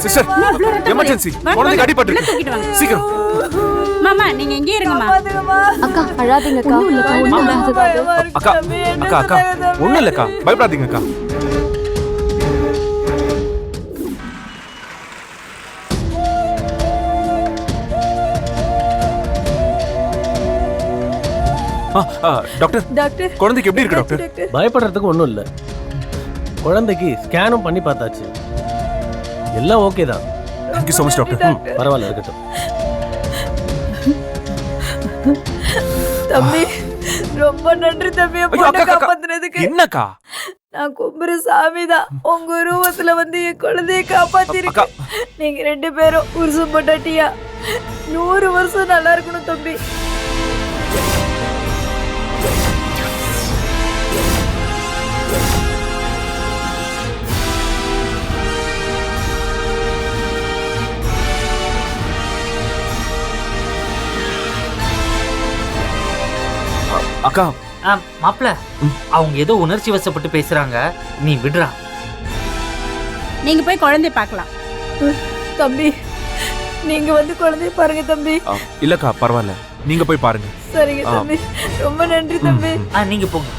Sister emergency குழந்தைக்கு அடிபட்டு சீக்கிரம் மாமா நீங்க எங்கே இருங்கம்மா. அக்கா அழாதீங்க அக்கா. அக்கா அக்கா அக்கா ஒண்ணும் இல்லக்கா, பயப்படாதீங்க அக்கா. டாக்டர் டாக்டர் குழந்தைக்கு எப்படி இருக்கு டாக்டர்? பயப்படுறதுக்கு ஒன்றும் இல்லை. குழந்தைக்கு ஸ்கேனும் பண்ணி பார்த்தாச்சு, எல்லாம் ஓகே தான். Thank you so much doctor. பரவாயில்ல, இருக்கட்டும். தம்பி ரொம்ப நன்றி தம்பி, பொண்ணை காப்பாத்துனதுக்கு. என்னக்கா? நான் கும்புற சாமிதான் உங்க ரூபத்துல வந்து என் குழந்தைய காப்பாத்திருக்கு. நீங்க 2 பேரும் புருஷன் பொண்டாட்டியா 100 வருஷம் நல்லா இருக்கணும் தம்பி. அக்கா மாப்ள, அவங்க ஏதோ உணர்ச்சி வசப்பட்டு பேசுறாங்க, நீ விடுறா. நீங்க போய் குழந்தை பார்க்கலாம். தம்பி நீங்க வந்து குழந்தைய பாருங்க தம்பி. இல்லக்கா பரவாயில்ல, நீங்க போய் பாருங்க. சரிங்க தம்பி, ரொம்ப நன்றி தம்பி. நீங்க போங்க.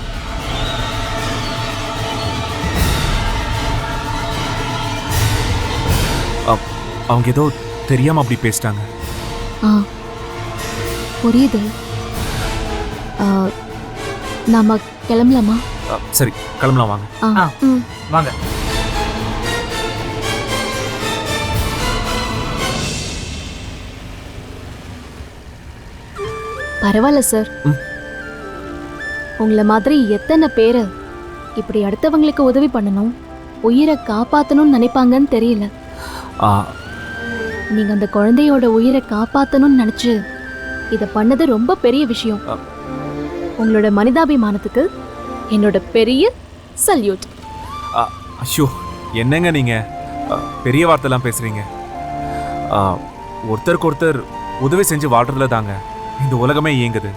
அவங்க ஏதோ தெரியாம அப்படி பேசிட்டாங்க. புரியுது. நாம கிளம்பலாமா? சரி கிளம்பலாம் வாங்க. வாங்க. பரவாயில்ல சார். உங்களை மாதிரி எத்தனை பேரு இப்படி அடுத்தவங்களுக்கு உதவி பண்ணணும், உயிரை காப்பாத்தணும்னு நினைப்பாங்கன்னு தெரியல. நீங்க அந்த குழந்தையோட உயிரை காப்பாத்தணும்னு நினைச்சு இத பண்ணது ரொம்ப பெரிய விஷயம். உங்களோட மனிதாபிமானத்துக்கு என்னோட பெரிய சல்யூட். ஐயோ என்னங்க நீங்க பெரிய வார்த்தைலாம் பேசுறீங்க. ஒருத்தருக்கு ஒருத்தர் உதவி செஞ்சு வாழ்றதுல தாங்க இந்த உலகமே இயங்குது.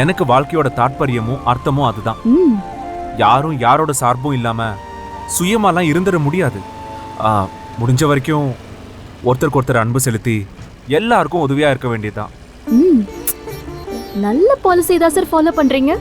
எனக்கு வாழ்க்கையோட தாற்பயமும் அர்த்தமும் அதுதான். யாரும் யாரோட சார்பும் இல்லாம சுயமாலாம் இருந்துட முடியாது. முடிஞ்ச வரைக்கும் ஒருத்தருக்கு ஒருத்தர் அன்பு செலுத்தி எல்லாருக்கும் உதவியா இருக்க வேண்டியதுதான். நல்ல பாலிசி தான் சார் ஃபாலோ பண்றீங்க.